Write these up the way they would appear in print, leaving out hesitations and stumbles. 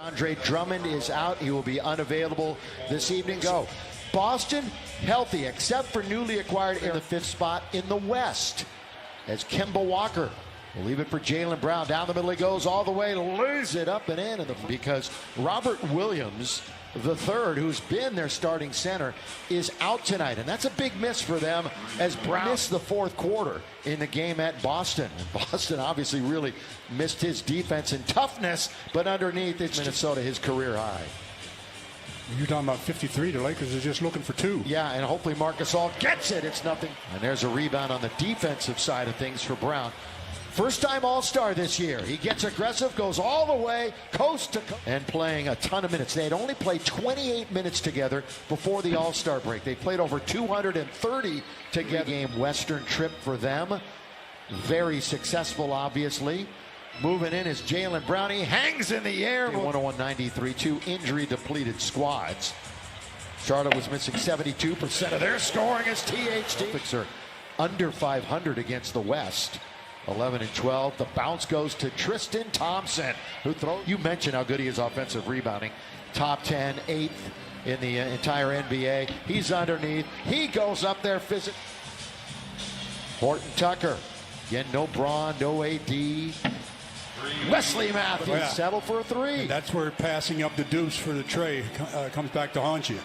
Andre Drummond is out. He will be unavailable this evening. Go. Boston healthy except for newly acquired in the 5th spot in the West. As Kemba Walker will leave it for Jaylen Brown. Down the middle he goes all the way, lays it up and in. Because Robert Williams the third, who's been their starting center, is out tonight, and that's a big miss for them as Brown missed the 4th quarter in the game at Boston. And Boston obviously really missed his defense and toughness, but underneath it's Minnesota, his career high. You're talking about 53. The Lakers are just looking for 2. Yeah, and hopefully Marcus All gets it. It's nothing. And there's a rebound on the defensive side of things for Brown. First time All-Star this year. He gets aggressive, goes all the way, coast to coast, and playing a ton of minutes. They had only played 28 minutes together before the All-Star break. They played over 230 together. Game Western trip for them. Very successful, obviously. Moving in is Jaylen Brown. He hangs in the air. 101-93, 2 injury-depleted squads. Charlotte was missing 72% of their scoring as THT. Celtics are under 500 against the West. 11-12. The bounce goes to Tristan Thompson, who throws. You mentioned how good he is offensive rebounding. Top 10, 8th in the entire NBA. He's underneath. He goes up there physically. Horton Tucker. Again, no Braun, no AD. Wesley Matthews settled for a 3. And that's where passing up the deuce for the tray comes back to haunt you.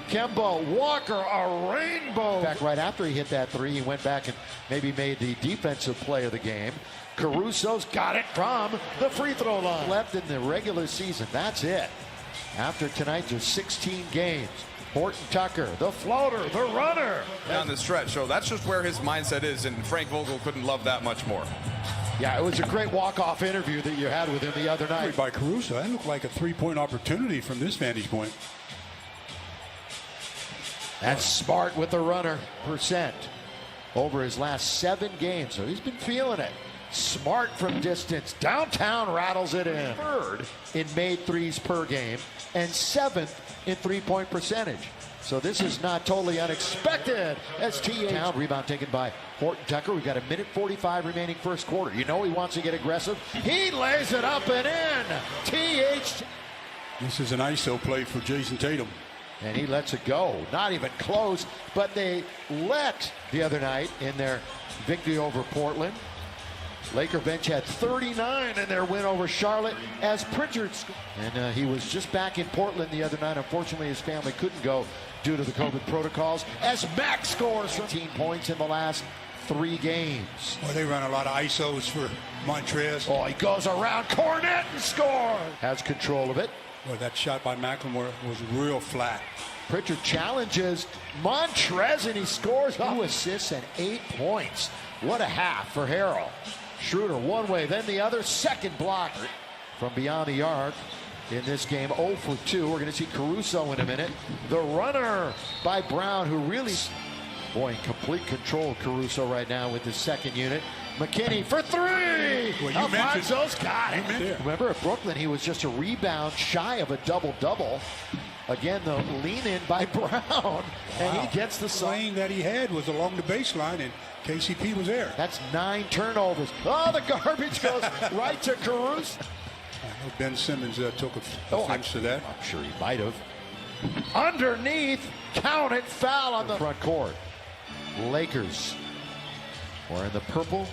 Kemba Walker, a rainbow. Back right after he hit that 3, he went back and maybe made the defensive play of the game. Caruso's got it from the free throw line. Left in the regular season, that's it. After tonight, there's 16 games. Horton Tucker, the floater, the runner. Down the stretch, so that's just where his mindset is, and Frank Vogel couldn't love that much more. Yeah, it was a great walk-off interview that you had with him the other night. By Caruso, that looked like a 3-point opportunity from this vantage point. That's Smart with the runner percent over his last 7 games. So he's been feeling it. Smart from distance. Downtown rattles it in. 3rd in made threes per game and 7th in 3-point percentage. So this is not totally unexpected as T.A. Rebound taken by Horton Tucker. We've got 1:45 remaining first quarter. You know he wants to get aggressive. He lays it up and in. T.H. This is an ISO play for Jason Tatum. And he lets it go. Not even close, but they let the other night in their victory over Portland. Laker bench had 39 in their win over Charlotte as Pritchard. And he was just back in Portland the other night. Unfortunately, his family couldn't go due to the COVID protocols as Max scores 15 points in the last 3 games. Well, they run a lot of ISOs for Montrez. Oh, he goes around Cornet and scores. Has control of it. Well, that shot by McLemore was real flat. Pritchard challenges Montrez and he scores 2 assists and 8 points. What a half for Harrell. Schroeder one way, then the other. Second block from beyond the arc in this game. 0 for 2. We're going to see Caruso in a minute. The runner by Brown, who really, boy, in complete control of Caruso right now with the second unit. McKinney for 3. Well, Alfonso's got it. Remember at Brooklyn, he was just a rebound shy of a double-double. Again, the lean-in by Brown, and he gets the lane that he had was along the baseline, and KCP was there. That's 9 turnovers. Oh, the garbage goes right to Caruso. I know Ben Simmons took offense to that. I'm sure he might have. Underneath, count it, foul on the front court. Lakers are in the purple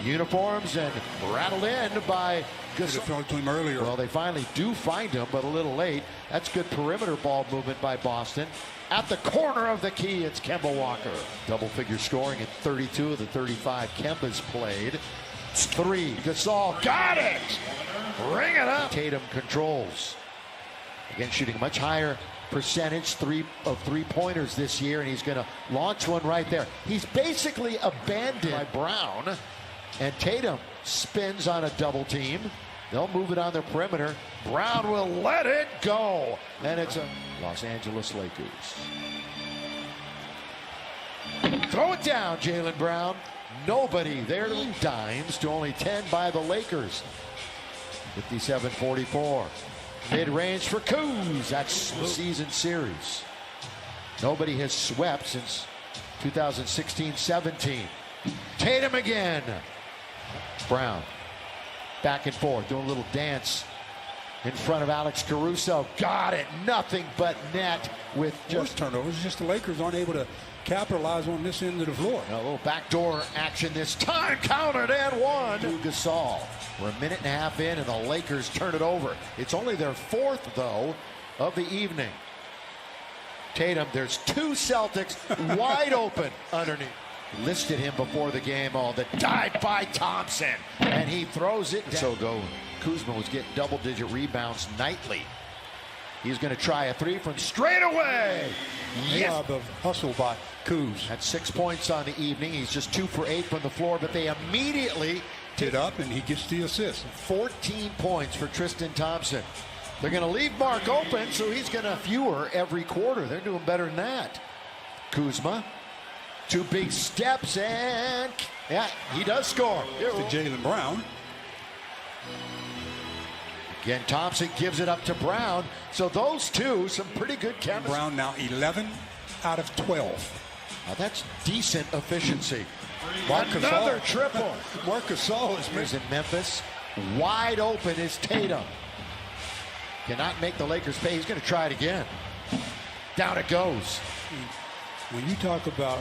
uniforms and rattled in by Thrown to him earlier. Well, they finally do find him, but a little late. That's good perimeter ball movement by Boston. At the corner of the key, it's Kemba Walker. Double-figure scoring at 32 of the 35 Kemba's played. 3, Gasol, got it! Bring it up! Tatum controls. Again, shooting a much higher percentage of three-pointers this year, and he's going to launch one right there. He's basically abandoned by Brown, and Tatum spins on a double team. They'll move it on the perimeter. Brown will let it go. And it's a Los Angeles Lakers. Throw it down, Jaylen Brown. Nobody there. Dimes to only 10 by the Lakers. 57-44. Mid-range for Kuz. That's the season series. Nobody has swept since 2016-17. Tatum again. Brown back and forth, doing a little dance in front of Alex Caruso. Got it. Nothing but net with Just turnovers. It's just the Lakers aren't able to capitalize on this end of the floor. a little backdoor action this time. Counted and one. To Gasol. We're a minute and a half in, and the Lakers turn it over. It's only their fourth, though, of the evening. Tatum, there's two Celtics wide open underneath. Listed him before the game. Oh, the dive by Thompson, and he throws it down. So go. Kuzma was getting double-digit rebounds nightly. He's going to try a three from straight away. Yeah, the hustle by Kuz. That's 6 points on the evening. He's just 2 for 8 from the floor, but they immediately It up, and he gets the assist. 14 points for Tristan Thompson. They're going to leave Mark open, so he's going to fewer every quarter. They're doing better than that. Kuzma, 2 big steps, and yeah, he does score. To Jaylen Brown. Again, Thompson gives it up to Brown. So those two, some pretty good chemistry. Brown now 11 out of 12. Now that's decent efficiency. Another triple. Marc Gasol is Here's in Memphis. Wide open is Tatum. Cannot make the Lakers pay. He's going to try it again. Down it goes. When you talk about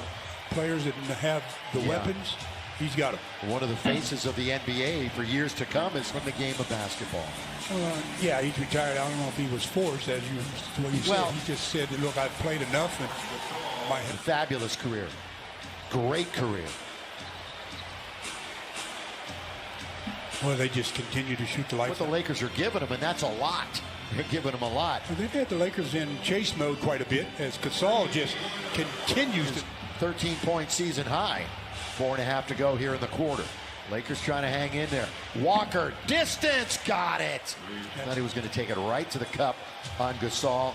players that have the weapons, he's got them. One of the faces of the NBA for years to come is from the game of basketball. Yeah, he's retired. I don't know if he was forced, as you Well, said. He just said, look, I've played enough. And Fabulous career. Great career. well, they just continue to shoot the lights What the out. Lakers are giving them, and that's a lot. They're giving them a lot. Well, they've had the Lakers in chase mode quite a bit as Gasol just continues to. 13-point season high. 4.5 to go here in the quarter. Lakers trying to hang in there. Walker, distance, got it. Thought he was going to take it right to the cup on Gasol.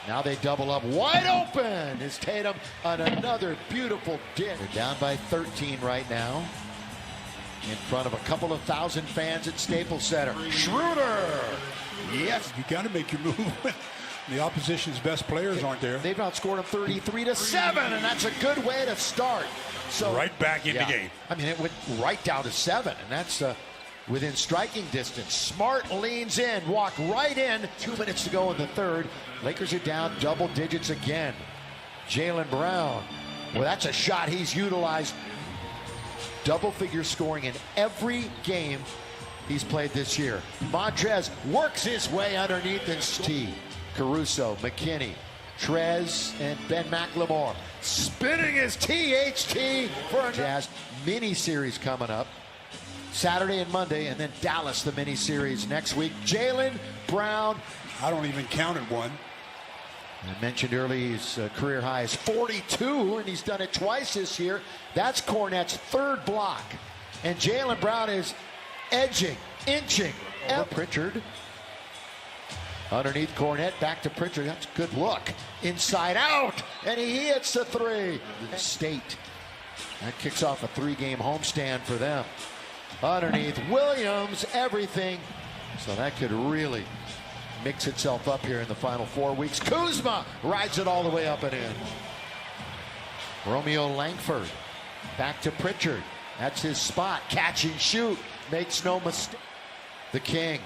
Now they double up. Wide open is Tatum on another beautiful dish. They're down by 13 right now. In front of a couple of thousand fans at Staples Center. Schroeder. Yes. You got to make your move when the opposition's best players aren't there. They've outscored them 33-7, and that's a good way to start. So Right back in the game. I mean, it went right down to 7, and that's within striking distance. Smart leans in, walk right in. 2 minutes to go in the third. Lakers are down double digits again. Jaylen Brown. Well, that's a shot he's utilized. Double-figure scoring in every game he's played this year. Montrez works his way underneath and T. Caruso, McKinney, Trez, and Ben McLemore spinning his THT for a Jazz mini-series coming up. Saturday and Monday, and then Dallas, the mini-series next week. Jaylen Brown. I don't even count it one. I mentioned earlier his career high is 42, and he's done it twice this year. That's Cornette's third block. And Jaylen Brown is edging, inching. Pritchard. Underneath Cornette, back to Pritchard. That's a good look. Inside out, and he hits the three. State. That kicks off a 3-game homestand for them. Underneath Williams, everything. So that could really mix itself up here in the final 4 weeks. Kuzma rides it all the way up and in. Romeo Langford back to Pritchard. That's his spot. Catch and shoot. Makes no mistake. The King.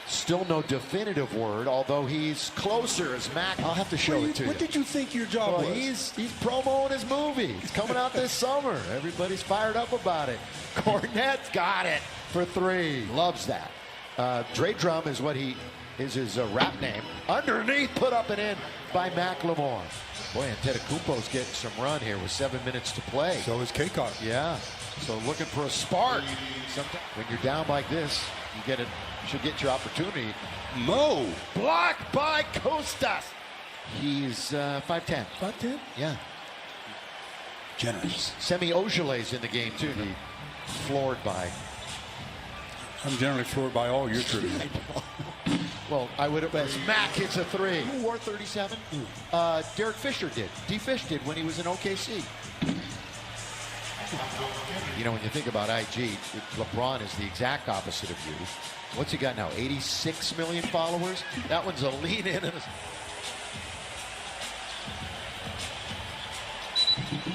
Still no definitive word, although he's closer as Mac. I'll have to show it to you. What did you think your job was? He's promoting his movie. It's coming out this summer. Everybody's fired up about it. Cornette's got it for 3. Loves that. Dre Drum is what is his rap name. Underneath, put up and in by McLemore. Boy, Antetokounmpo's getting some run here with 7 minutes to play. So is K-Cop. Yeah. So looking for a spark. Sometimes when you're down like this, you get it. Should get your opportunity. Mo. Blocked by Kostas. He's 5'10". 5'10"? Yeah. Generous. Semi Ojeley's in the game too. He floored by. I'm generally floored by all your trivia. Well, I would have as Mac hits a 3. Who wore 37? Derek Fisher did. D. Fish did when he was in OKC. You know, when you think about IG, LeBron is the exact opposite of you. What's he got now? 86 million followers? That one's a lean in. And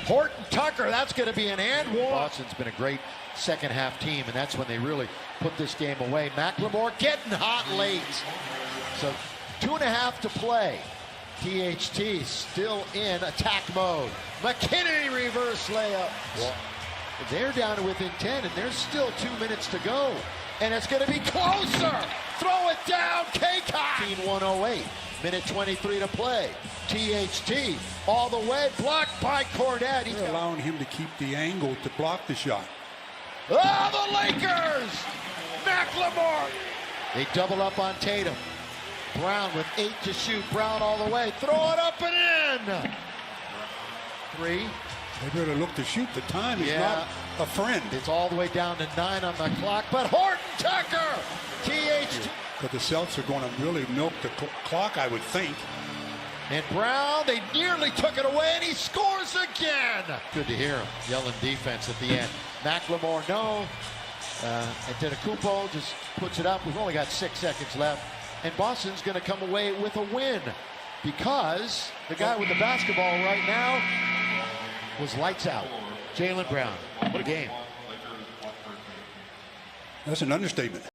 Horton Tucker, that's going to be an and one. Boston's been a great second half team, and that's when they really put this game away. McLemore getting hot late. So 2.5 to play. THT still in attack mode. McKinney reverse layup. They're down to within 10, and there's still 2 minutes to go. And it's going to be closer. Throw it down, K-Cock. 108. Minute 23 to play. THT all the way, blocked by Cornette. They're allowing him to keep the angle to block the shot. Oh, the Lakers! McLemore. They double up on Tatum. Brown with 8 to shoot. Brown all the way. Throw it up and in. 3. They better look to shoot. The time is not a friend. It's all the way down to 9 on the clock. But Horton Tucker, THT. But the Celtics are going to really milk the clock, I would think. And Brown, they nearly took it away, and he scores again. Good to hear him yelling defense at the end. McLemore, no. Antetokounmpo just puts it up. We've only got 6 seconds left. And Boston's going to come away with a win because the guy with the basketball right now was lights out. Jaylen Brown. What a game. That's an understatement.